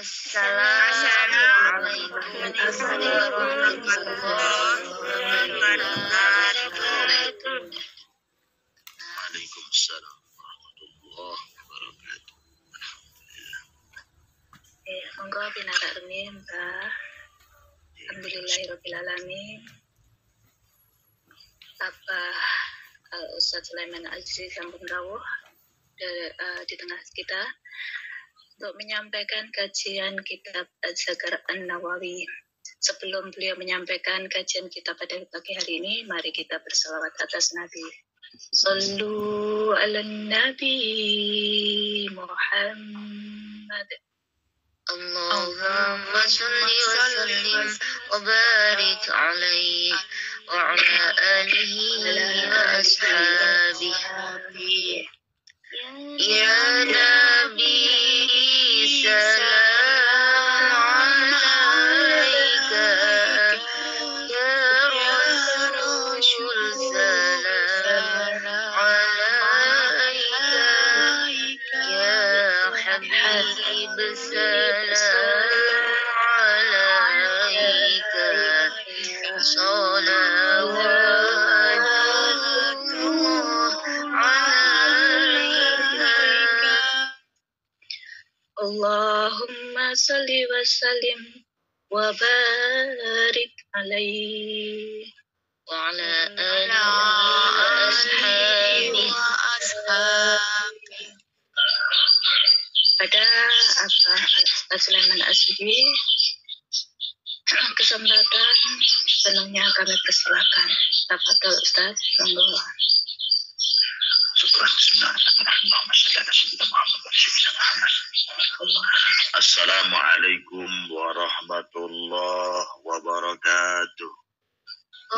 Assalamualaikum warahmatullahi wabarakatuh. Waalaikumsalam warahmatullahi wabarakatuh. Monggo pinarak remin Mbah. Alhamdulillahirabbil alamin. Bapak Ustaz Sulaiman Aziz sampun rawuh di tengah kita untuk menyampaikan kajian kitab Az-Zakar An-Nawawi. Sebelum beliau menyampaikan kajian kita pada pagi hari ini, mari kita berselawat atas Nabi. Sallu ala Nabi Muhammad. Allahumma salli wa sallim wa barik alaihi wa ala alihi wa ashabihi. Ya Nabi salam alaika, ya Rasul salam alaika, ya Habib salam alaika, salawatullah alaika. Allahumma salli wa sallim wa barik alaihi wa ala alihi wa ashabihi. Pada Ustaz Sulaiman Asbi, kesempatan sepenuhnya kami persilakan. Tafadhol Ustaz, monggo. Syukran. Assalamualaikum warahmatullahi wabarakatuh.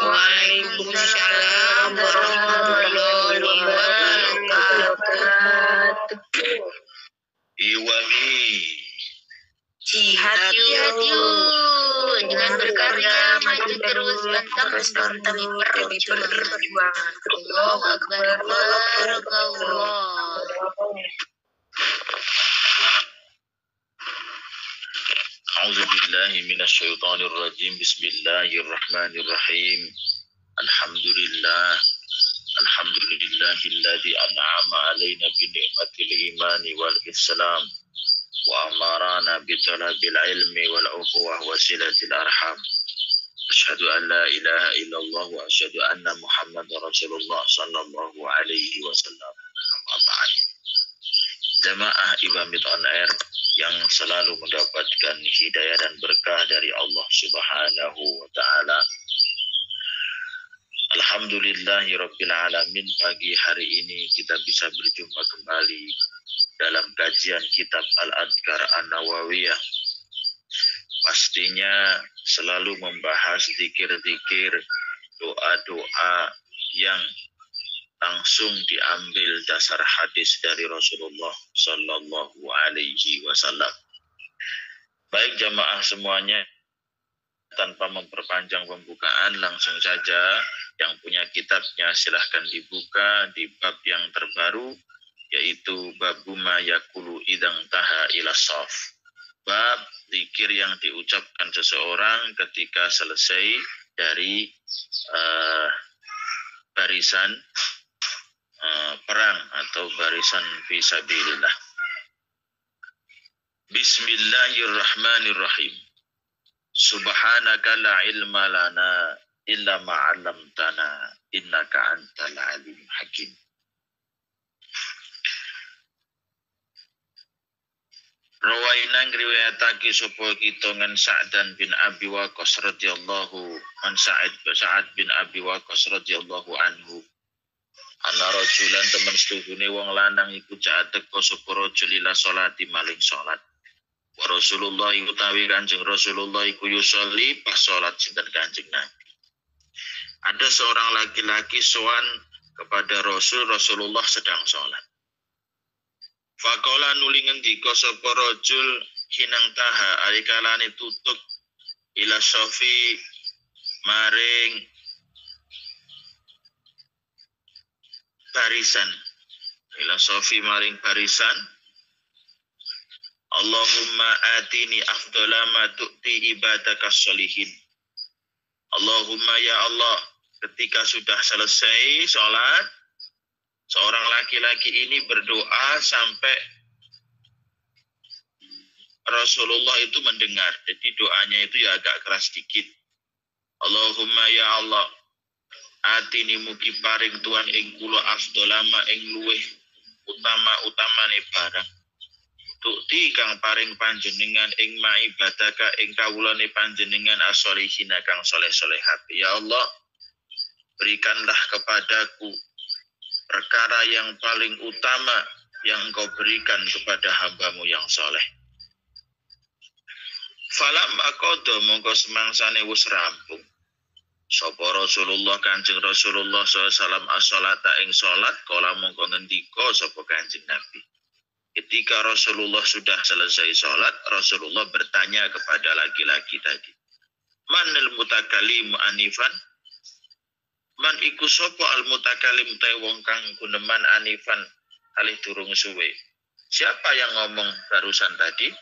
Waalaikumsalam warahmatullahi wabarakatuh. Iwami Jihad yuk, dengan berkarya maju terus pantang berjuang. Allahu Akbar, barakallah. A'udzu billahi minasyaitonir rajim. Bismillahirrahmanirrahim. Alhamdulillahilladzi an'ama 'alaina bi ni'matil imani wal islam wa amarana bi talabil ilmi wal uquwah wa silatil arham. Asyhadu an la ilaha illallah wa asyhadu anna Muhammadar Rasulullah sallallahu alaihi wasallam. Amma ba'd. Jamaah Ibamit on Air yang selalu mendapatkan hidayah dan berkah dari Allah Subhanahu wa taala. Alhamdulillahirabbil alamin, pagi hari ini kita bisa berjumpa kembali dalam kajian kitab Al-Adhkar An-Nawawiyah. Pastinya selalu membahas zikir-zikir, doa-doa yang langsung diambil dasar hadis dari Rasulullah sallallahu alaihi wasallam. Baik jamaah semuanya, tanpa memperpanjang pembukaan, langsung saja yang punya kitabnya silahkan dibuka di bab yang terbaru, yaitu babu ma yakulu idang taha ila shaf. Bab zikir yang diucapkan seseorang ketika selesai dari barisan perang atau barisan fisabilillah. Bismillahirrahmanirrahim. Subhanaka la ilma lana illa ma 'allamtana innaka antal alim hakim. Rawaina ngriwayatake sapa kita ngan Sa'dan bin Abi Waqqas radhiyallahu an Sa'ad bin Abi Waqqas radhiyallahu anhu. Ana rajulan temen setuhune wong lanang iku cak teka sapa rajul ila salati maling salat. Wa Rasulullah utawi Kanjeng Rasulullah iku yusolli pas salat sinten Kanjeng Nabi. Ada seorang laki-laki sowan kepada Rasulullah sedang salat. Faqala nuli ngendika sapa rajul hinang taha alikalane tutup ila sofi maring barisan, ila sofi maring barisan. Allahumma atini afdhala ma tu'ti ibadaka sholihin. Allahumma ya Allah, ketika sudah selesai sholat, seorang laki-laki ini berdoa sampai Rasulullah itu mendengar. Jadi doanya itu ya agak keras sedikit. Allahumma ya Allah, atini mugi paring tuan ing kula afdolama ing luweh utama-utamane barang. Tukti kang paring panjenengan ing maibadaka ing kawulane panjenengan as-solihina kang soleh-solehat. Ya Allah, berikanlah kepadaku perkara yang paling utama yang engkau berikan kepada hambamu yang soleh. Falam akodo mongko semangsane wis rampung sapa Rasulullah Kanjeng Rasulullah SAW as-sholata ing salat kala mongko ngendika sapa Kanjeng Nabi. Ketika Rasulullah sudah selesai sholat, Rasulullah bertanya kepada laki-laki tadi, manil mutakalim anifan? Man iku sapa al mutakalim te wong kang guneman anifan alih durung suwe. Siapa yang ngomong barusan tadi?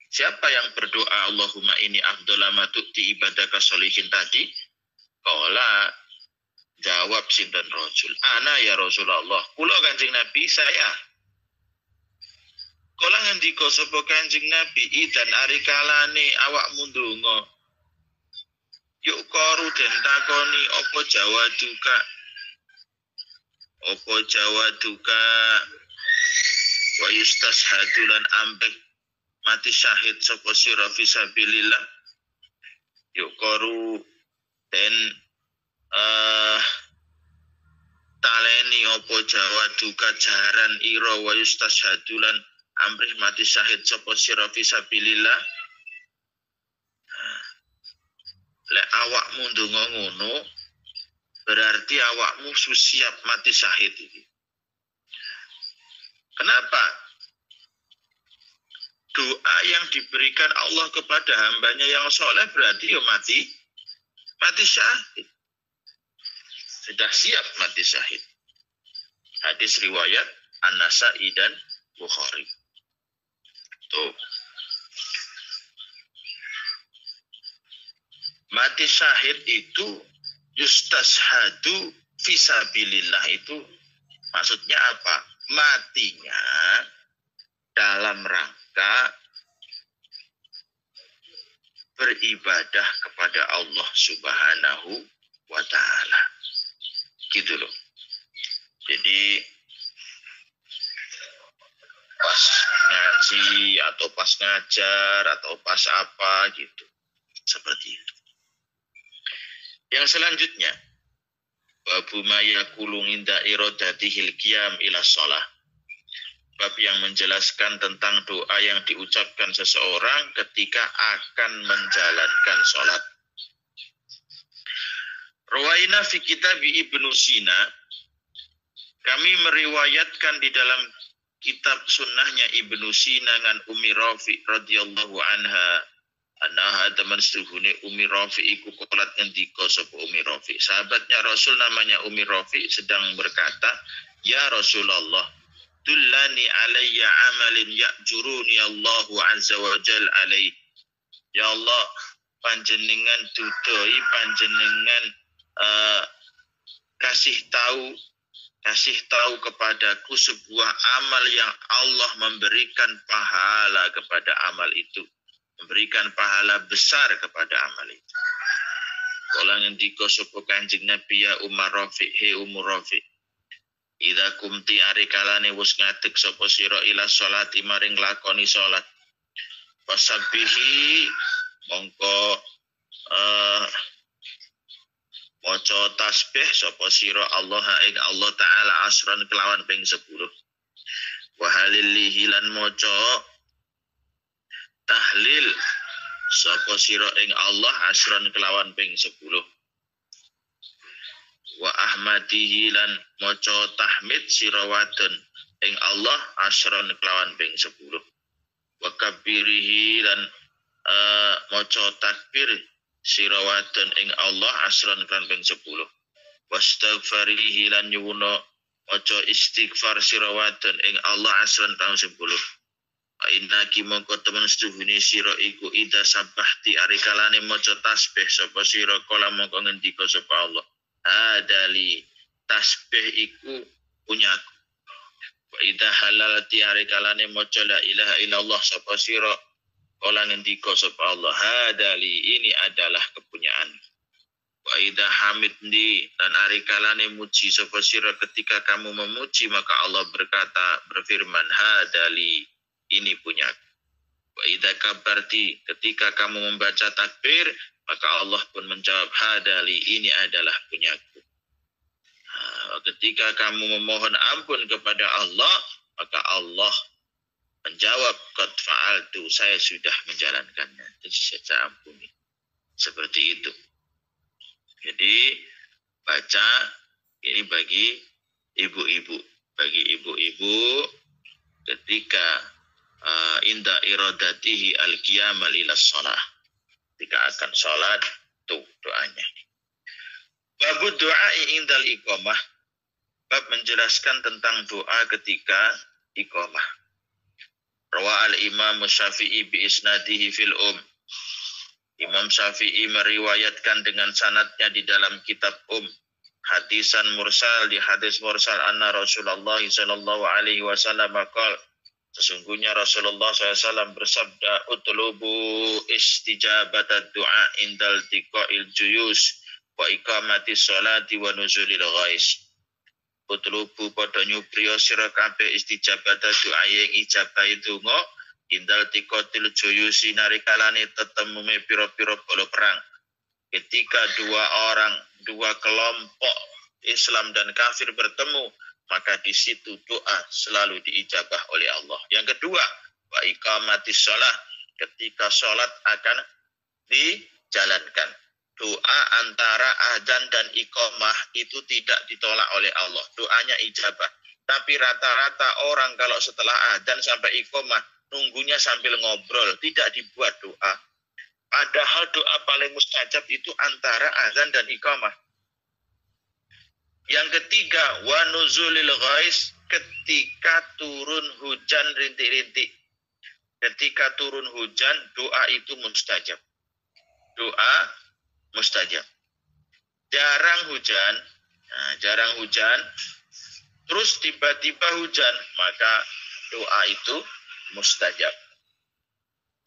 Siapa yang berdoa Allahumma ini afdholama tu'ti ibadaka sholihin tadi? Qala jawab sinten rajul. Ana ya Rasulullah. Kula Kanjeng Nabi saya. Kala ngendika sapa Kanjeng Nabi idan ari kalane awakmu ndonga. Yuk koru den takoni apa jawaduka. Apa jawaduka wa yustashhadu lan ambek mati syahid sapa sira fisabilillah. Yuk koru den taleni apa jawaduka jaran ira wa yustashhadu lan amrih mati syahid sapa sira fisabilillah. Lek awakmu ndonga ngono berarti awakmu siap mati syahid iki. Kenapa? Doa yang diberikan Allah kepada hambanya yang soleh berarti ya mati syahid. Sudah siap mati syahid. Hadis riwayat An-Nasa'i dan Bukhari. Tuh. Mati syahid itu yustashhadu fisabilillah itu maksudnya apa? Matinya dalam rangka beribadah kepada Allah Subhanahu wa ta'ala. Gitu loh. Jadi pas ngaji atau pas ngajar atau pas apa gitu. Seperti itu. Yang selanjutnya, babu mayakulu inda irodatihil qiyam ila shalah. Bab yang menjelaskan tentang doa yang diucapkan seseorang ketika akan menjalankan sholat. Rawaina fi kitab Ibnu Sina, kami meriwayatkan di dalam kitab sunnahnya Ibnu Sina dengan Ummi Rafi radhiyallahu anha. Anaha teman setuhune Ummi Rafi iku kolat ngendika sapa Ummi Rafi. Sahabatnya Rasul namanya Ummi Rafi sedang berkata, "Ya Rasulullah, dullani alayya amalin ya'juruni Allahu azza wa jalla alaihi." Ya Allah, panjenengan dudoi panjenengan kasih tahu kepadaku sebuah amal yang Allah memberikan pahala kepada amal itu. Memberikan pahala besar kepada amal itu. Kala ngendika sapa Kanjeng Nabi ya Umar Rafi, he Umar Rafi. Idza kumti ari kalane wis ngadeg sapa sira ila sholati maring lakoni salat. Wasabbihi mongko maca tasbih sapa sira Allah ing Allah taala asran kelawan ping 10. Wa halilihi lan maca tahlil sapa sira ing Allah asran kelawan ping 10. Wa ahmadihi lan maca tahmid sira wadon ing Allah asran kelawan ping 10. Wa kabirihi lan maca takbir sira wadon ing Allah asran kelawan ping 10. Wastaghfarihi lan nyuwuna maca istighfar sira wadon ing Allah asran kelawan 10. Wa innaki mongko temen setuhune sira iku ida sabahti ari kalane maca tasbih sapa sira kala mongko ngendika sapa Allah. Adali tasbih iku punyaku. Wa ida halalati ari kalane maca la ilaha illallah sapa sira kala ngendika sapa Allah. Hadali ini adalah kepunyaan. Wa ida hamidni dan ari kalane muji sapa sira ketika kamu memuji maka Allah berfirman hadali ini punyaku. Wa idza kabarti ketika kamu membaca takbir maka Allah pun menjawab hadali ini adalah punyaku. Ketika kamu memohon ampun kepada Allah maka Allah menjawab qad fa'altu saya sudah menjalankannya. Jadi saya ampuni. Seperti itu. Jadi baca ini bagi ibu-ibu. Bagi ibu-ibu ketika inda iradatihi al-qiyamal ila shalah. Ketika akan sholat, tuh doanya. Babu doai indal iqamah. Bab menjelaskan tentang doa ketika iqamah. Rawa al-Imam Syafi'i bi isnadihi fil Imam Syafi'i meriwayatkan dengan sanadnya di dalam kitab hadisan mursal di hadis mursal anna Rasulullah sallallahu alaihi wasallam qala sesungguhnya Rasulullah SAW bersabda utlubu istijabatad du'a indal tiqa'il juyus wa iqamatis sholati wa nuzulil ghais. Utlubu padha nyupriya sira kabeh istijabatad du'a yang ijabah donga indal tiqatil juyus narikalane tetemume pira-pira bala perang. Ketika dua kelompok Islam dan kafir bertemu maka di situ doa selalu diijabah oleh Allah. Yang kedua, wa iqamatis shalah, ketika sholat akan dijalankan. Doa antara azan dan iqamah itu tidak ditolak oleh Allah. Doanya ijabah. Tapi rata-rata orang kalau setelah azan sampai iqamah nunggunya sambil ngobrol, tidak dibuat doa. Padahal doa paling mustajab itu antara azan dan iqamah. Yang ketiga, wa nuzulil ghais, ketika turun hujan rintik-rintik. Ketika turun hujan, doa itu mustajab. Doa mustajab. Jarang hujan, terus tiba-tiba hujan, maka doa itu mustajab.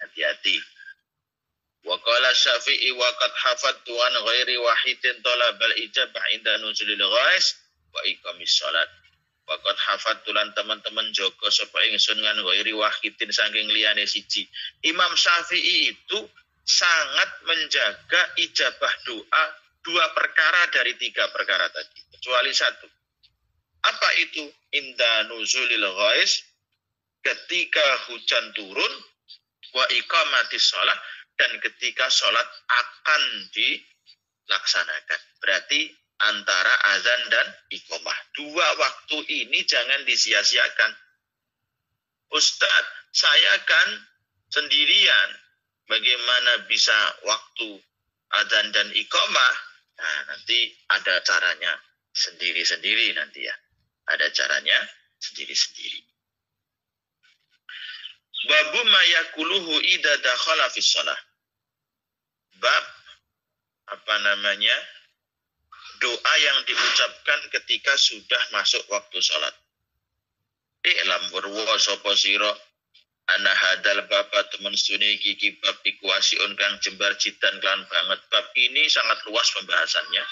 Hati-hati. Wa qala Syafi'i wa qad hafadtu an ghairi wahidin talabal ijabah inda nuzulil ghais wa iqamis shalat. Wa qad hafadtu lan teman-teman jaga sapa ingsun ngan ghairi wahidin saking liyane siji. Imam Syafi'i itu sangat menjaga ijabah doa 2 perkara dari 3 perkara tadi, kecuali 1. Apa itu? Inda nuzulil ghais, ketika hujan turun, wa iqamatis shalah, dan ketika sholat akan dilaksanakan. Berarti antara azan dan iqamah. 2 waktu ini jangan disia-siakan. Ustadz, saya kan sendirian. Bagaimana bisa waktu azan dan iqamah? Nah, nanti ada caranya sendiri-sendiri nanti ya. Ada caranya sendiri-sendiri. Babu ma yakuluhu idza dakhala fi shalah. Bab doa yang diucapkan ketika sudah masuk waktu salat. I'lam warwa sapa sira ana hadal babat temen sune iki bab iku wasiun kang jembar jidan kan banget. Bab ini sangat luas pembahasannya.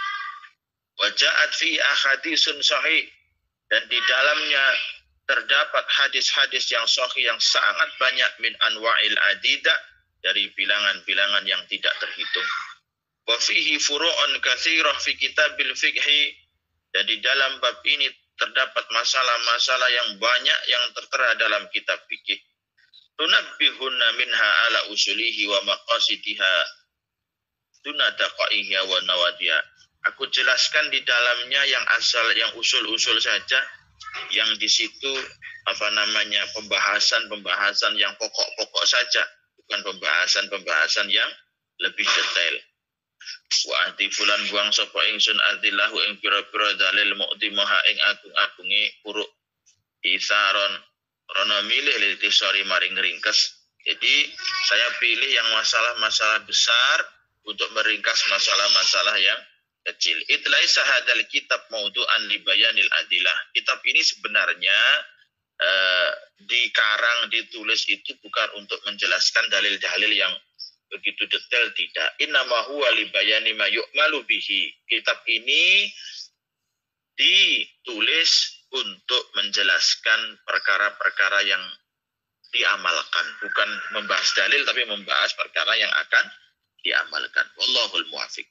Wa ja'at fi ahadisun sahih, dan di dalamnya terdapat hadis-hadis yang sahih yang sangat banyak min anwa'il adida, dari bilangan-bilangan yang tidak terhitung. Wa fihi furu'un katsirah fi kitabil fiqhi, dan di dalam bab ini terdapat masalah-masalah yang banyak yang tertera dalam kitab fikih. Tunabbihunna minha ala usulihi wa maqasidiha tunadaqaiha wa nawadiha. Aku jelaskan di dalamnya yang usul-usul saja, yang di situ pembahasan yang pokok-pokok saja, bukan pembahasan yang lebih detail. Wa ahdi fulan buang sapa ingsun adillahu ing pira-pira dalil mu'ti maha ing agung-agunge uruk isaron Rono milih litisori maring ringkes. Jadi saya pilih yang masalah-masalah besar untuk meringkas masalah-masalah yang kecil. Itlaisa hadal kitab maudu'an li bayanil adilah. Kitab ini sebenarnya dikarang, ditulis itu bukan untuk menjelaskan dalil-dalil yang begitu detail, tidak. Innama huwa li bayani ma yu'malu bihi. Kitab ini ditulis untuk menjelaskan perkara-perkara yang diamalkan, bukan membahas dalil tapi membahas perkara yang akan diamalkan. Wallahul muwafiq.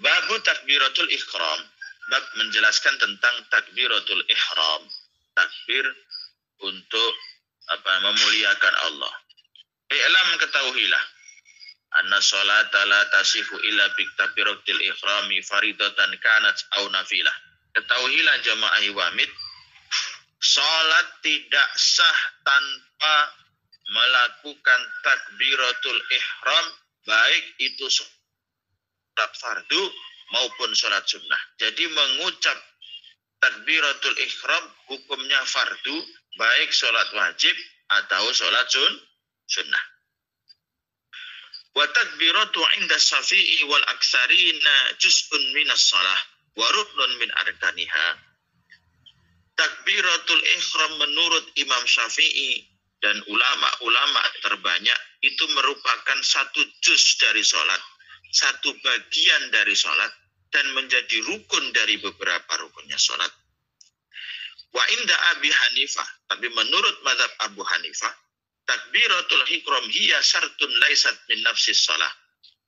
Babu takbiratul ihram, bab menjelaskan tentang takbiratul ihram, takbir untuk memuliakan Allah. I'lam, ketahuilah, anna sholata la tasihu illa bi takbiratil ihrami faridatan kanat au nafilah. Ketahuilah jamaah wamid, salat tidak sah tanpa melakukan takbiratul ihram, baik itu salat fardu maupun salat sunnah. Jadi mengucap takbiratul ihram hukumnya fardu, baik salat wajib atau salat sunnah. Wa takbiratu inda syafi'i wal aksarina juz'un minas shalah wa ruknun min arkaniha. Takbiratul ihram menurut Imam Syafi'i dan ulama-ulama terbanyak itu merupakan satu juz dari sholat, satu bagian dari sholat, dan menjadi rukun dari beberapa rukunnya sholat. Wa inda Abi Hanifah, tapi menurut mazhab Abu Hanifah, takbiratul ihram hiya syartun laisat min nafsis sholat.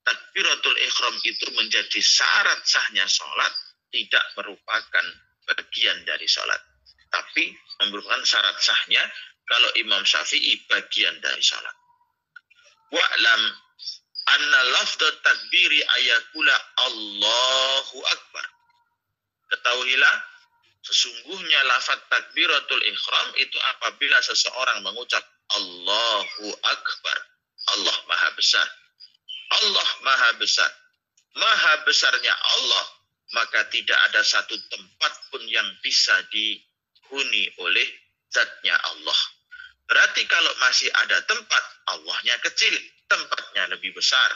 Takbiratul ihram itu menjadi syarat sahnya sholat, tidak merupakan bagian dari sholat, tapi merupakan syarat sahnya. Kalau Imam Syafi'i bagian dari sholat. Wa'lam anna lafdhu takbiri ayakula Allahu Akbar. Ketahuilah, sesungguhnya lafaz takbiratul ihram itu apabila seseorang mengucap Allahu Akbar, Allah Maha Besar, Allah Maha Besar, Maha Besarnya Allah, maka tidak ada satu tempat pun yang bisa dihuni oleh zatnya Allah. Berarti kalau masih ada tempat, Allahnya kecil, tempatnya lebih besar,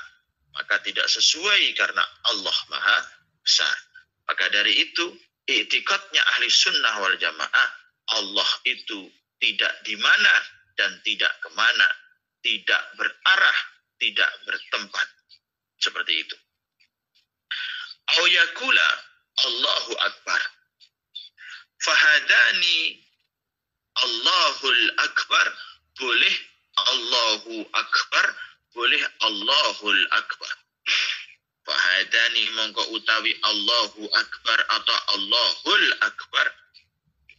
maka tidak sesuai karena Allah Maha Besar. Maka dari itu, i'tikadnya ahli sunnah wal jamaah, Allah itu tidak di mana dan tidak kemana, tidak berarah, tidak bertempat. Seperti itu. Au yakula Allahu Akbar. Fahadani Allahul Akbar, boleh Allahu Akbar, boleh Allahul Akbar. Fahadani mongko utawi Allahu Akbar atau Allahul Akbar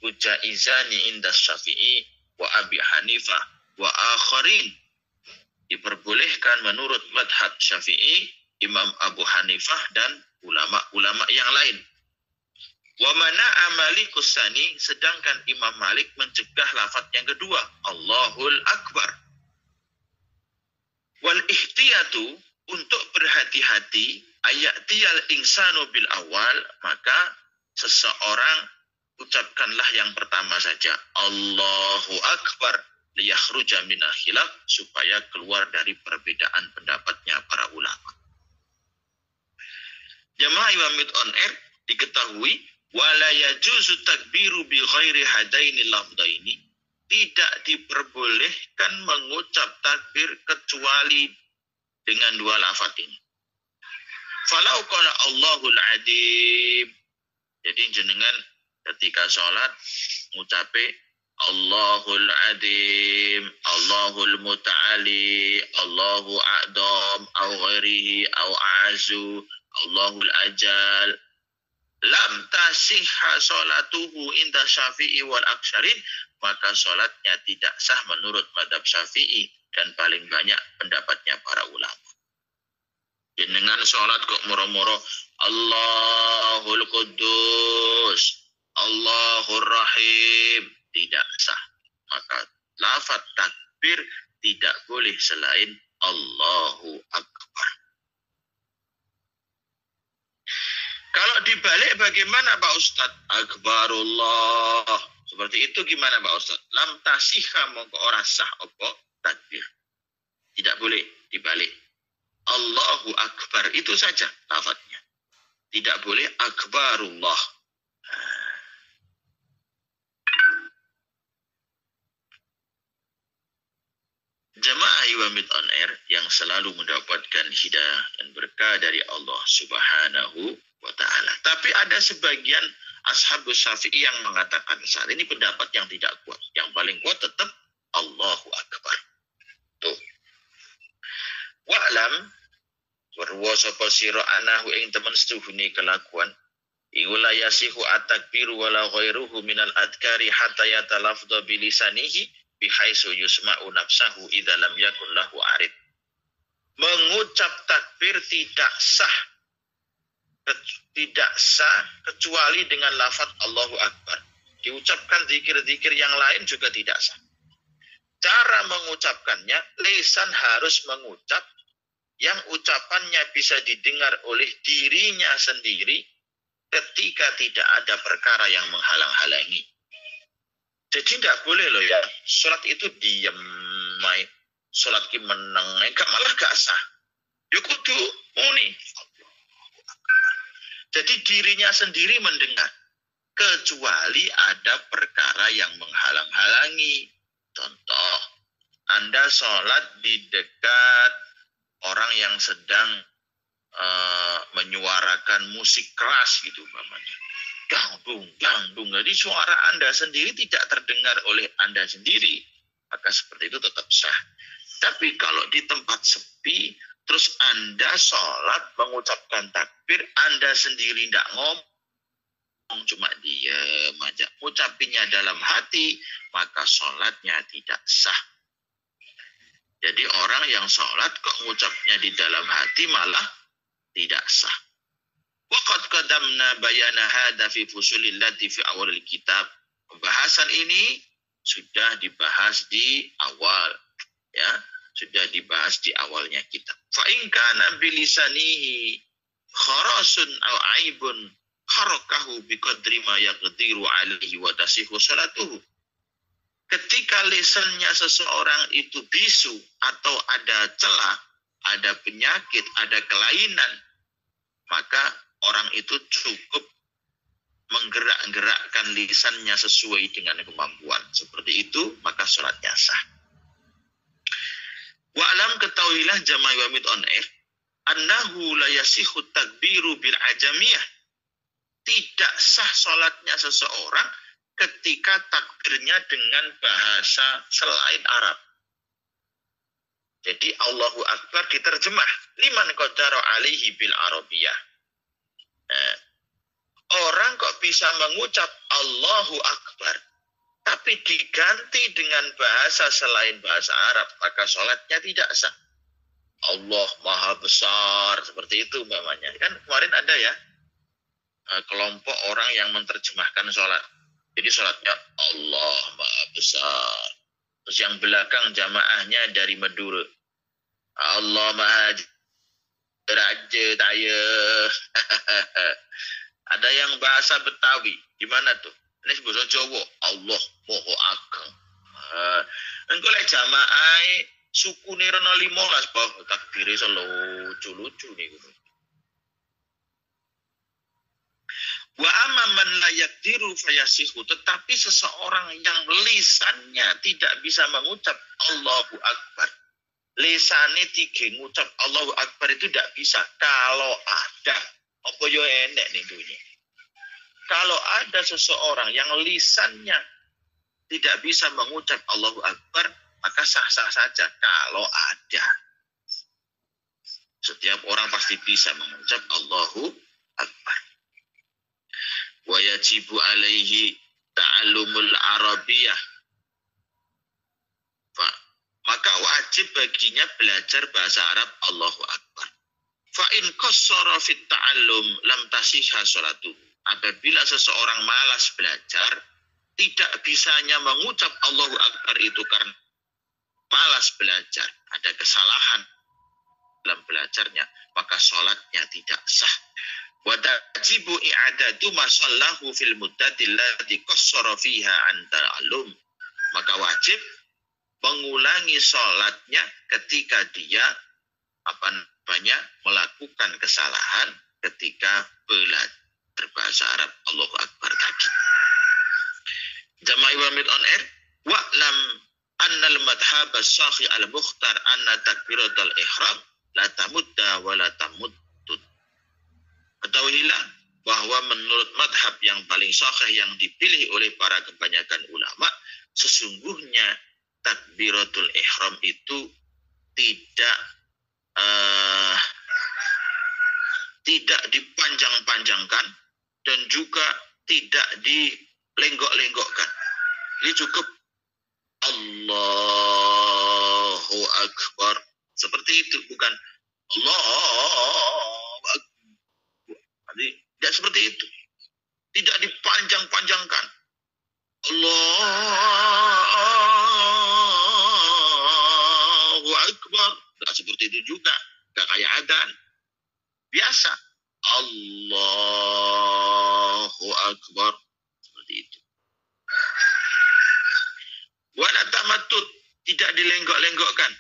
ujaizani inda Syafi'i wa Abi Hanifah wa akharin. Diperbolehkan menurut madhab Syafi'i, Imam Abu Hanifah dan ulama-ulama yang lain. Wa mana'a Malikus Sani, sedangkan Imam Malik mencegah lafaz yang kedua, Allahul Akbar. Wal ihtiyatu, untuk berhati-hati, ayatiyal insanu bil awal, maka seseorang ucapkanlah yang pertama saja, Allahu Akbar, liyakhruja minal khilaf, supaya keluar dari perbedaan pendapatnya para ulama. Jamaah Iwamid on air, diketahui wala yajuzu takbiru bi ghairi hadaini lafdaini, tidak diperbolehkan mengucap takbir kecuali dengan dua lafaz ini. Falau qala Allahul Adim, jadi jenengan ketika sholat ngucape Allahul Adim, Allahul Muta'ali, Allahu A'dam, au ghairihi, au a'azu, Allahul Ajal, lam tasihha sholatuhu inda Syafi'i wal aksarin, maka sholatnya tidak sah menurut madhab Syafi'i dan paling banyak pendapatnya para ulama. Jenengan sholat kok moro-moro Allahul Quddus, Allahur Rahim, tidak sah. Maka lafaz takbir tidak boleh selain Allahu Akbar. Kalau dibalik bagaimana Pak Ustadz? Akbarullah, Seperti itu gimana Pak Ustaz? Lam tasihha mongko ora sah apa takbir. Tidak boleh dibalik. Allahu Akbar itu saja lafadznya. Tidak boleh akbarullah. Jamaah Iwamid on Air yang selalu mendapatkan hidayah dan berkah dari Allah Subhanahu wa Ta'ala. Tapi ada sebagian Ashabus Syafi'i yang mengatakan saat ini pendapat yang tidak kuat. Yang paling kuat tetap Allahu Akbar. Tuh. Wa'lam warwa sapa sira anahu ing temen setuhune kelakuan iku la yasihu at-takbiru wala ghairuhu minal adkari hatta yatalafdha bilisanihi bihaisu yusma'u nafsahu idza lam yakun lahu arid. Mengucap takbir tidak sah kecuali dengan lafaz Allahu Akbar. Diucapkan zikir-zikir yang lain juga tidak sah. Cara mengucapkannya, lisan harus mengucap yang ucapannya bisa didengar oleh dirinya sendiri ketika tidak ada perkara yang menghalang-halangi. Jadi tidak boleh loh ya, sholat itu diam, sholat ki meneng, malah gak sah. Ya kudu muni. Jadi dirinya sendiri mendengar, kecuali ada perkara yang menghalang-halangi. Contoh, Anda sholat di dekat orang yang sedang menyuarakan musik keras gitu umpamanya. Dangdung. Jadi suara Anda sendiri tidak terdengar oleh Anda sendiri. Maka seperti itu tetap sah. Tapi kalau di tempat sepi, terus Anda sholat mengucapkan takbir, Anda sendiri tidak ngomong, cuma diam aja. Ucapinnya dalam hati, maka sholatnya tidak sah. Jadi orang yang sholat kok ngucapnya di dalam hati malah tidak sah. Waqad qadamna bayana hadza fi fusulil lati fi awalil kitab. Pembahasan ini sudah dibahas di awal, ya, sudah dibahas di awalnya kitab. Fa in kana bilisanihi kharasun aw aibun harakahu biqadri ma yaqdiru alaihi wa tasihu salatuhu. Ketika lisannya seseorang itu bisu atau ada celah, ada penyakit, ada kelainan, maka orang itu cukup menggerak-gerakkan lisannya sesuai dengan kemampuan. Seperti itu, maka sholatnya sah. Wa'alam ketahuilah jamaah Iwamid on Air, annahu la yasihu takbiru bil ajamiyah. Tidak sah sholatnya seseorang ketika takbirnya dengan bahasa selain Arab. Jadi Allahu Akbar diterjemah liman qadara alaihi bil arabiyah. Orang kok bisa mengucap Allahu Akbar tapi diganti dengan bahasa selain bahasa Arab, maka sholatnya tidak sah. Allah Maha Besar, seperti itu umpamanya. Kan kemarin ada ya kelompok orang yang menerjemahkan sholat. Jadi sholatnya Allah Maha Besar. Terus yang belakang jamaahnya dari Madura. Allah Maha Raja Daya. Ada yang bahasa Betawi. Gimana tuh? Ini bahasa Jawa. Allah Maha Ageng. Engko lek jamaah suku rono 15 bah takbire lucu-lucu niku. Wa amman la yaqdiru fayasihu, tetapi seseorang yang lisannya tidak bisa mengucap Allahu Akbar. Lisane tige ngucap Allahu Akbar itu tidak bisa. Kalau ada apa yo enek niku iki. Kalau ada seseorang yang lisannya tidak bisa mengucap Allahu Akbar, maka sah-sah saja kalau ada. Setiap orang pasti bisa mengucap Allahu Akbar. Wa yajibu alaihi ta'allumul arabiyah. Maka wajib baginya belajar bahasa Arab Allahu Akbar. Fa in qassara fit ta'allum lam tasihha sholatuhu. Apabila seseorang malas belajar, tidak bisanya mengucap Allahu Akbar itu karena malas belajar, ada kesalahan dalam belajarnya, maka sholatnya tidak sah. Wa tajibu i'adatu ma sallahu fil muddati allati qassara fiha an ta'allum. Maka wajib mengulangi sholatnya ketika dia melakukan kesalahan ketika belajar bahasa Arab. Allahu Akbar tadi. Jama'i wamid on air. Wa'lam annal madhhab as-sakhi al-mukhtar anna takbiratul ihram la tamudda wa la tamuddud. Ketahuilah bahwa menurut madhab yang paling sahih yang dipilih oleh para kebanyakan ulama, sesungguhnya takbiratul ihram itu tidak dipanjang-panjangkan dan juga tidak dilenggok-lenggokkan. Ini cukup Allahu Akbar. Seperti itu, bukan Allahu Akbar. Jadi, tidak seperti itu. Tidak dipanjang-panjangkan. Allahu Akbar. Tidak seperti itu juga. Tidak kayak adzan. Biasa. Allahu Akbar. Seperti itu. Wala tamattut. Tidak dilenggok-lenggokkan.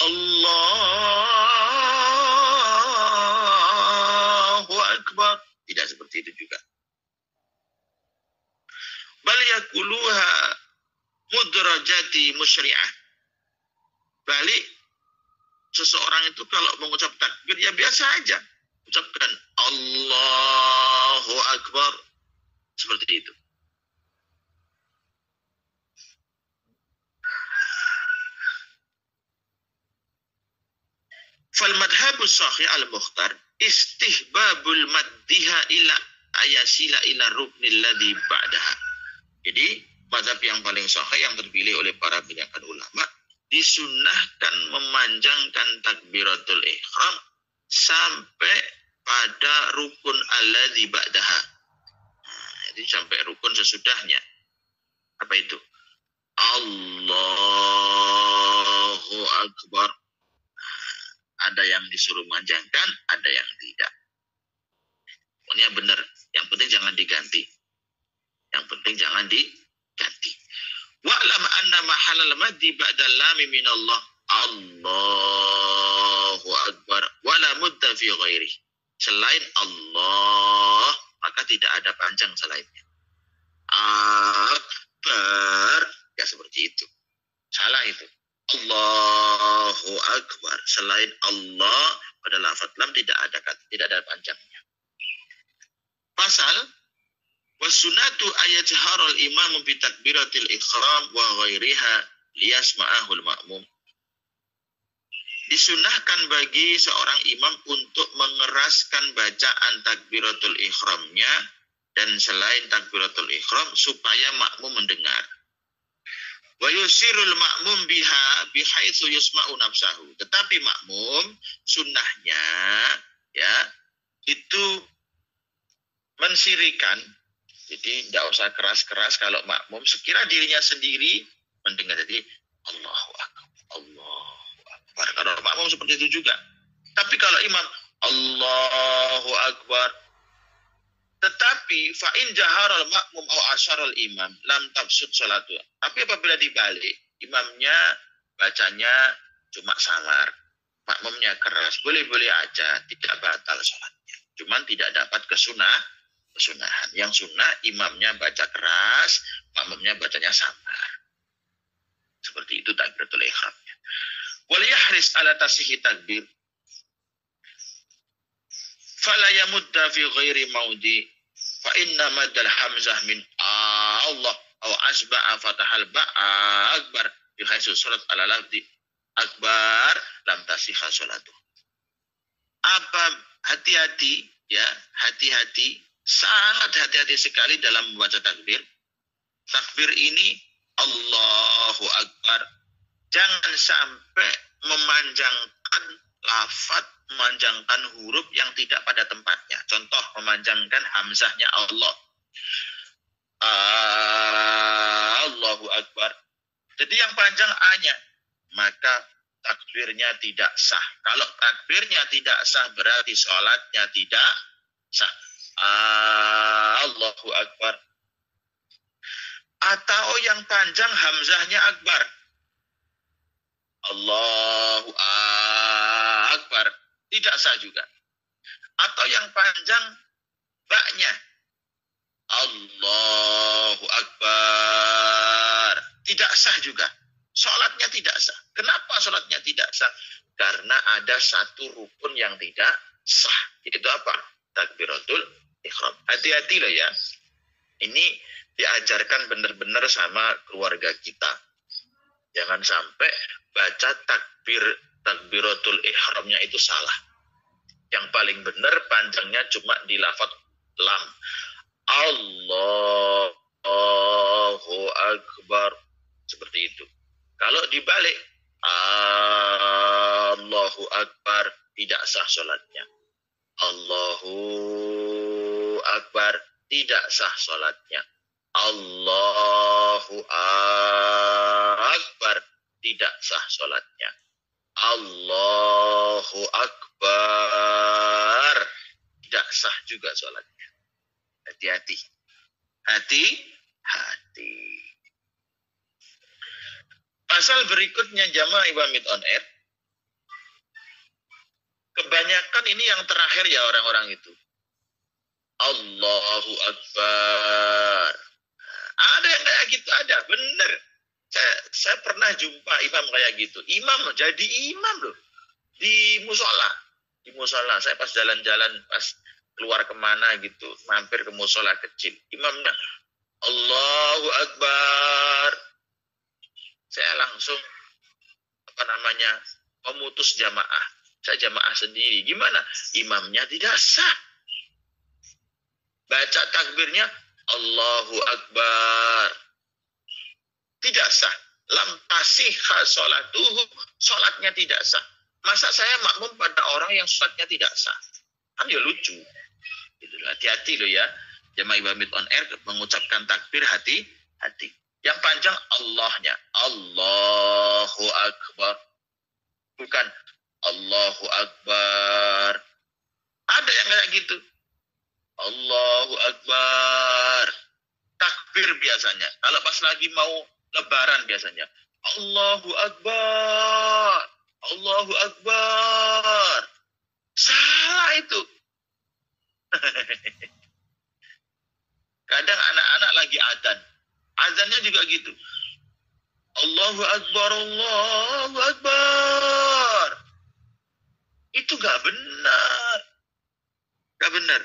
Allahu Akbar. Tidak seperti itu juga. Bal yakuluha mudrajati musyri'ah. Balik seseorang itu kalau mengucap takbir ya biasa aja. Ucapkan Allahu Akbar. Seperti itu. Fal madhabus sahih al-mukhtar istihbabul maddiha ila ayasila ila ruknil ladzi ba'daha. Jadi mazhab yang paling sahih yang terpilih oleh para kebanyakan ulama, disunnahkan memanjangkan takbiratul ihram sampai pada rukun alladzi ba'daha. Jadi sampai rukun sesudahnya. Apa itu? Allahu Akbar. Ada yang disuruh manjangkan, ada yang tidak. Pokoknya benar. Yang penting jangan diganti. Yang penting jangan diganti. Wa'lam anna mahalal maddi ba'dal lami minallah. Allahu Akbar. Wala mudda fi ghairih. Selain Allah, maka tidak ada panjang selainnya. Akbar. Ya seperti itu. Salah itu. Allahu Akbar. Selain Allah pada lafaz lam tidak ada panjangnya. Pasal wasunatu ayajharul imam bi takbiratil ihram wa ghairiha liyasma'ahul ma'mum. Disunahkan bagi seorang imam untuk mengeraskan bacaan takbiratul ihramnya dan selain takbiratul ihram supaya makmum mendengar. Wa yusirul ma'mum biha bihaitsu yusma'u nafsahu. Tetapi makmum sunnahnya ya itu mensirikan. Jadi tidak usah keras-keras kalau makmum sekira dirinya sendiri mendengar. Jadi Allahu Akbar, Allahu Akbar. Kalau makmum seperti itu juga. Tapi kalau imam Allahu Akbar, tetapi fa'in jaharal makmum au asyaral imam lam tafsud salatu. Tapi apabila dibalik, imamnya bacanya cuma samar, makmumnya keras, boleh-boleh aja, tidak batal salatnya. Cuman tidak dapat kesunahan. Yang sunnah imamnya baca keras, makmumnya bacanya samar. Seperti itu takbiratul ihramnya. Wal yahris ala tasihi takbir. Fala yamudda fi ghairi maudi fa inna maddal hamzah min Allah aw asba'a fatahal ba'a akbar bi haitsu surat ala lafzi akbar lam tasihha salatu. Apa hati-hati ya, hati-hati, sangat hati-hati sekali dalam membaca takbir. Takbir ini Allahu Akbar. Jangan sampai memanjangkan lafaz, memanjangkan huruf yang tidak pada tempatnya. Contoh, memanjangkan hamzahnya Allah. Allahu Akbar. Jadi yang panjang A-nya, maka takbirnya tidak sah. Kalau takbirnya tidak sah berarti sholatnya tidak Sah. Allahu Akbar. Atau yang panjang hamzahnya akbar. Allahu Akbar. Tidak sah juga. Atau yang panjang baknya. Allahu Akbar. Tidak sah juga. Sholatnya tidak sah. Kenapa sholatnya tidak sah? Karena ada satu rukun yang tidak sah. Yaitu apa? Takbiratul ihram. Hati-hati loh ya. Ini diajarkan benar-benar sama keluarga kita. Jangan sampai baca takbiratul ihramnya itu salah. Yang paling benar panjangnya cuma di lafaz lam. Allahu Akbar. Seperti itu. Kalau dibalik Allahu Akbar, tidak sah sholatnya. Allahu Akbar, tidak sah sholatnya. Allahu Akbar, tidak sah sholatnya. Allahu Akbar, tidak sah juga sholatnya. Hati-hati. Hati-hati. Pasal berikutnya jamaah Ibamit on Air. Kebanyakan ini yang terakhir ya orang-orang itu. Allahu Akbar. Ada yang kayak gitu, ada. Bener. Saya pernah jumpa imam kayak gitu. Imam, jadi imam loh. Di musola. Di musola. Saya pas jalan-jalan, pas keluar kemana gitu. Mampir ke musola kecil. Imamnya, Allahu Akbar. Saya langsung, memutus jamaah. Saya jamaah sendiri. Gimana? Imamnya tidak sah. Baca takbirnya, Allahu Akbar. Tidak sah. Lam tasihha sholatuhu. Sholatnya tidak sah. Masa saya makmum pada orang yang sholatnya tidak sah? Kan ya lucu. Hati-hati loh ya. Jamaah Ibamit on Air mengucapkan takbir hati-hati. Yang panjang Allahnya. Allahu Akbar. Bukan Allahu Akbar. Ada yang kayak gitu. Allahu Akbar. Takbir biasanya. Kalau pas lagi mau lebaran biasanya. Allahu Akbar. Allahu Akbar. Salah itu. Kadang anak-anak lagi adzan. Adzannya juga gitu. Allahu Akbar, Allahu Akbar. Itu gak benar. Gak benar.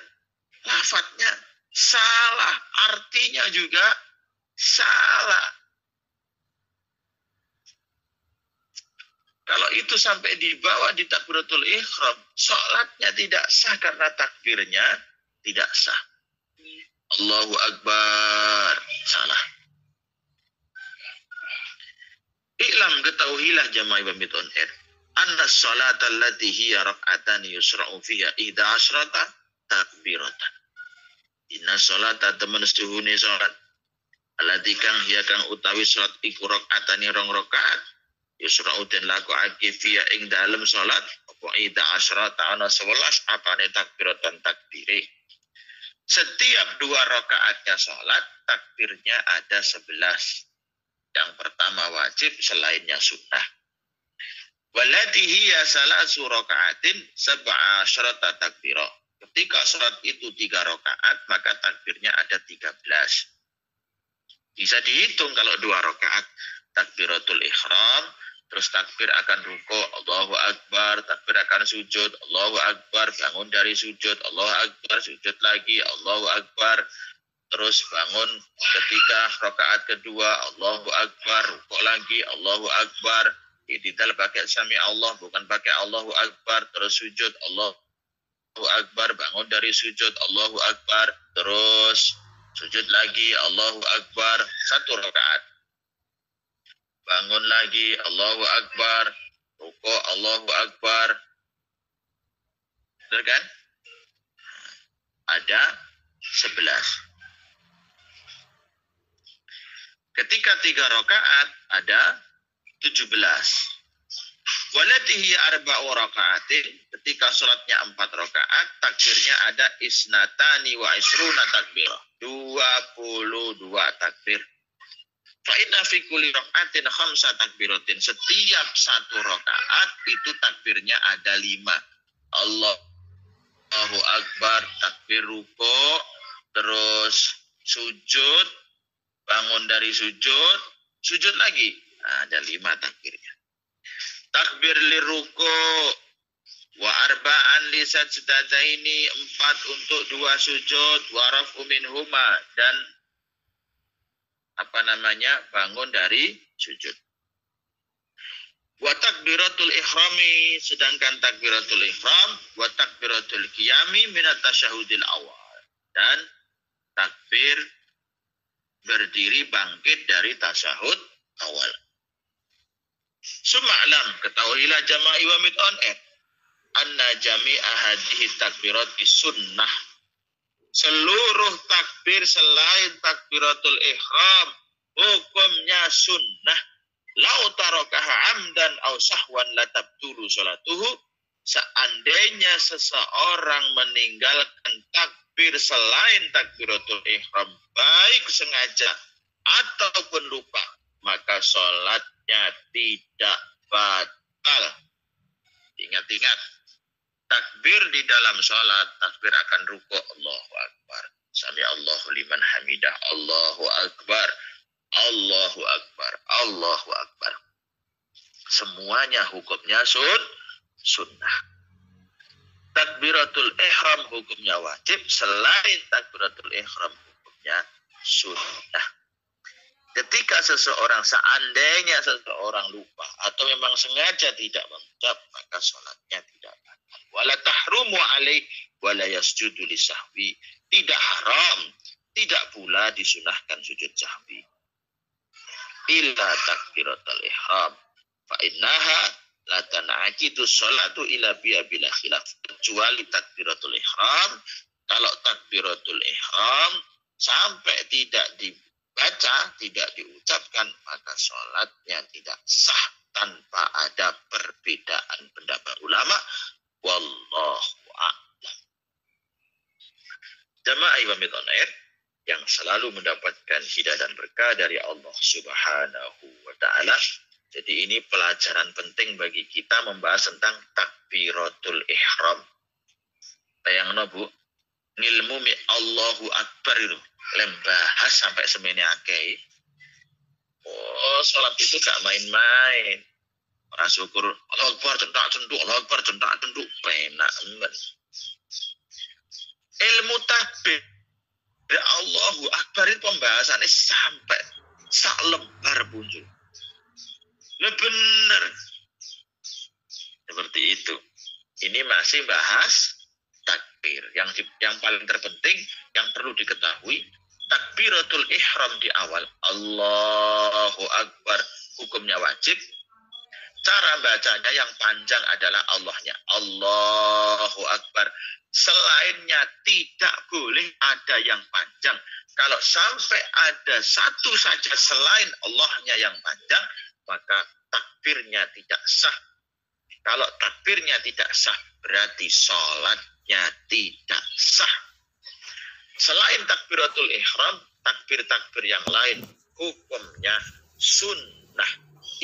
Lafadznya salah. Artinya juga salah. Kalau itu sampai dibawa di takbiratul ihram, sholatnya tidak sah karena takbirnya tidak sah. Allahu Akbar. Salah. I'lam, ketahuilah jamaah Ibamit on Air. Anna sholata allati hiya rak'atan yusra'u fiha 11 takbiratan. Inna sholata temen setuhune sholat. Allati kang hiya kang utawi sholat iku rak'atani rong rakaat. Yusra'u den lakokake fiha ing dalem sholat. Apa 11 ana 11 apane takbiratan takbire. Setiap 2 rakaatnya sholat, takbirnya ada 11. Yang pertama wajib, selainnya sunnah. Walati hiya salasu raka'atin 17 takbirah. Ketika sholat itu 3 rakaat, maka takbirnya ada 13. Bisa dihitung kalau 2 rakaat. Takbiratul ihram, terus takbir akan ruku, Allahu Akbar, takbir akan sujud, Allahu Akbar, bangun dari sujud, Allahu Akbar, sujud lagi, Allahu Akbar, terus bangun ketika rakaat kedua, Allahu Akbar, ruku lagi, Allahu Akbar, i'tidal pakai sami Allah, bukan pakai Allahu Akbar, terus sujud, Allahu Akbar, bangun dari sujud, Allahu Akbar, terus sujud lagi, Allahu Akbar, 1 rakaat. Bangun lagi, Allahu Akbar, ruku, Allahu Akbar. Benar kan? Ada 11. Ketika 3 rakaat ada 17. Walatihi arba'u raka'atin, ketika sholatnya 4 rakaat, takbirnya ada isnatani wa isruna takbirah, 22 takbir. Fa'inna fi kulli raka'atin khamsa takbiratin, setiap 1 rakaat itu takbirnya ada 5. Allahu Akbar, takbir ruku, terus sujud, bangun dari sujud, sujud lagi, ada 5 takbirnya. Takbir liruku wa arba'an li sajdataini, 4 untuk 2 sujud, wa raf'u minhuma, dan bangun dari sujud. Wa takbiratul ihrami, sedangkan takbiratul ihram, wa takbiratul qiyami minat tasyahudil awal, dan takbir berdiri bangkit dari tasyahud awal. Suma'lam, ketahuilah jama'i wa mid on air, anna jami'a hadhihi takbirat sunnah, seluruh takbir selain takbiratul ihram hukumnya sunnah. Lau tarakaha amdan aw sahwan la tabtulu salatuhu, seandainya seseorang meninggalkan takbir selain takbiratul ihram baik sengaja ataupun lupa, maka sholatnya tidak batal. Ingat-ingat, takbir di dalam sholat, takbir akan rukuk, Allahu Akbar, sami Allahu liman hamidah, Allahu Akbar, Allahu Akbar, Allahu Akbar. Semuanya hukumnya sunnah. Takbiratul ihram hukumnya wajib, selain takbiratul ihram hukumnya sunnah. Ketika seandainya seseorang lupa atau memang sengaja tidak mengucap, maka sholatnya tidak batal. Wala tahrumu alaih wala yasjudu lisahwi, tidak haram, tidak pula disunahkan sujud sahwi. Illa takbiratul ihram fa innaha la tan'aqidu sholatu ila bila khilaf, kecuali takbiratul ihram. Kalau takbiratul ihram sampai tidak dibaca, tidak diucapkan, maka sholatnya tidak sah tanpa ada perbedaan pendapat ulama. Wallahu a'lam. Jamaah Imamit on Air yang selalu mendapatkan hidayah dan berkah dari Allah Subhanahu wa ta'ala. Jadi ini pelajaran penting bagi kita membahas tentang takbiratul ihram. Bayangno Bu, ngilmu mi Allahu Akbar itu lembahas sampai semene akeh. Oh, sholat itu gak main-main. Ora syukur Allahu Akbar centak-centuk, Allahu Akbar centak-centuk, penak men. Ilmu takbir Allahu Akbar itu pembahasannya sampai sak lembar muncul. Benar. Seperti itu. Ini masih bahas takbir. Yang paling terpenting yang perlu diketahui, takbiratul ihram di awal, Allahu Akbar, hukumnya wajib. Cara bacanya yang panjang adalah Allahnya, Allahu Akbar. Selainnya tidak boleh ada yang panjang. Kalau sampai ada satu saja selain Allahnya yang panjang, maka takbirnya tidak sah. Kalau takbirnya tidak sah, berarti sholatnya tidak sah. Selain takbiratul ihram, takbir-takbir yang lain hukumnya sunnah.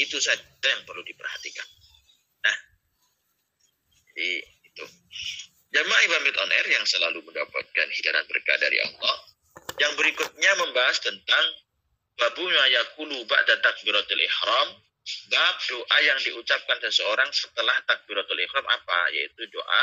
Itu saja yang perlu diperhatikan. Nah, jadi itu. Jamaah Imamit on Air yang selalu mendapatkan hidayah berkah dari Allah. Yang berikutnya membahas tentang babu ma yaqulu ba'da takbiratul ihram, bab doa yang diucapkan seseorang setelah takbiratul ihram apa? Yaitu doa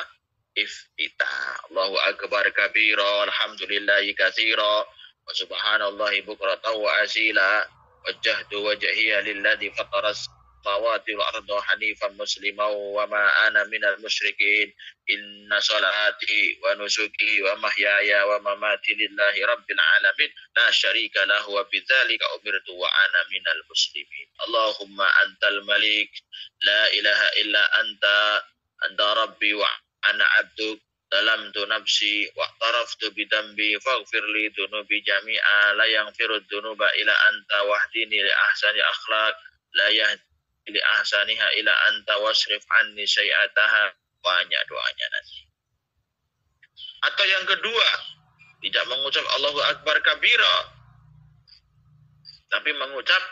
iftitah. Allahu akbar kabira, alhamdulillahi katsira, wa subhanallahi bukratan wa asila, wajjahtu wajhiya lilladzi fataras samawati wal arda hanifan musliman wa ma ana minal musyrikin, inna salati wa nusuki wa mahyaya wa mamati lillahi rabbil alamin, la syarika lahu wa bidzalika umirtu wa ana minal muslimin. Allahumma antal malik, la ilaha illa anta rabbi wa ana abduk, dalamtu nafsi wa taraftu bidambi faghfir li dunubi jami'a, la yaghfiru dunuba ila anta wahdini li ahsani akhlaq, la yahdi li ahsaniha ila anta wasrif anni syai'ataha. Banyak doanya nanti. Atau yang kedua, tidak mengucap Allahu Akbar kabira, tapi mengucap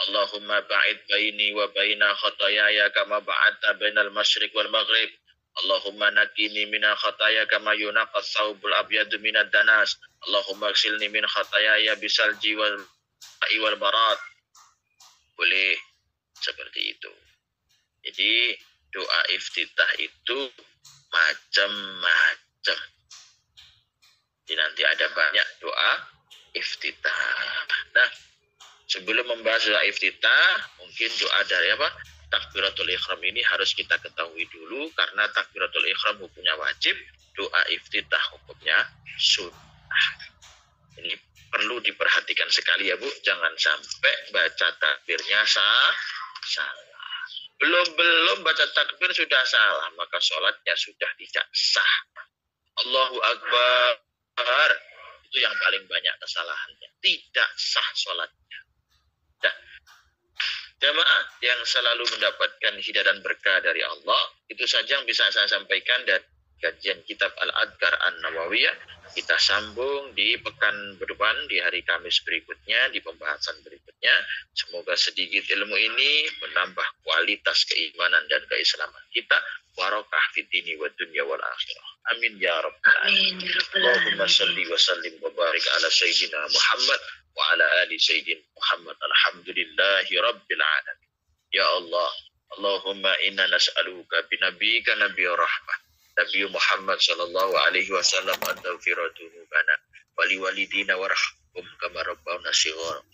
Allahumma ba'id baini wa baina khatayaya kama ba'adta bainal masyriq wal maghrib. Allahumma nakini minal khataya kama yunaqas thawbul abyadu minad danas. Allahumma aksilni min khatayaya bisalji wal barat. Boleh seperti itu. Jadi doa iftitah itu macam-macam. Jadi nanti ada banyak doa iftitah. Nah, sebelum membahas doa iftitah, mungkin doa dari takbiratul ihram ini harus kita ketahui dulu, karena takbiratul ihram hukumnya wajib, doa iftitah hukumnya sunnah. Ini perlu diperhatikan sekali ya Bu, jangan sampai baca takbirnya salah. Belum baca takbir sudah salah, maka sholatnya sudah tidak sah. Allahu Akbar, itu yang paling banyak kesalahannya, tidak sah sholatnya. Nah, jamaah yang selalu mendapatkan hidayah dan berkah dari Allah, itu saja yang bisa saya sampaikan dari kajian kitab Al-Adhkar An-Nawawiyah. Kita sambung di pekan depan, di hari Kamis berikutnya, di pembahasan berikutnya. Semoga sedikit ilmu ini menambah kualitas keimanan dan keislaman kita. Barakah fid dini wa dunya wal akhirah. Amin ya rabbal alamin. Allahumma salli wa sallim wa barik ala sayyidina Muhammad wa ala ali sayyidina Muhammad. Alhamdulillahi rabbil alamin. Ya Allah, Allahumma inna nas'aluka binabika nabiyur rahmah Nabi Muhammad sallallahu alaihi wasallam at-tawfiratu nubana wali walidina warahum kama rabbana shighar.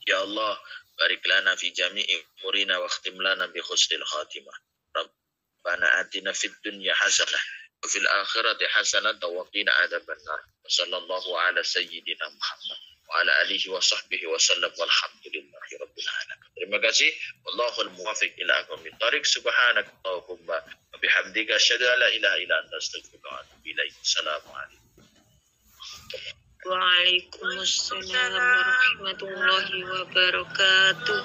Ya Allah, barik lana fi jami'i umurina wa khtim lana bi husnil khatimah. Rabbana atina fid dunya hasanah wa fil akhirati hasanah wa qina adzabannar. Sallallahu ala sayyidina Muhammad wa ala alihi wa sahbihi wa sallam walhamdulillahi rabbil alamin. Terima kasih. Wallahul muwaffiq ila aqwamit thariq. Subhanakallahumma wa bihamdika asyhadu an la ilaha illa anta astaghfiruka wa atubu ilaik. Assalamualaikum. Waalaikumsalam warahmatullahi wabarakatuh.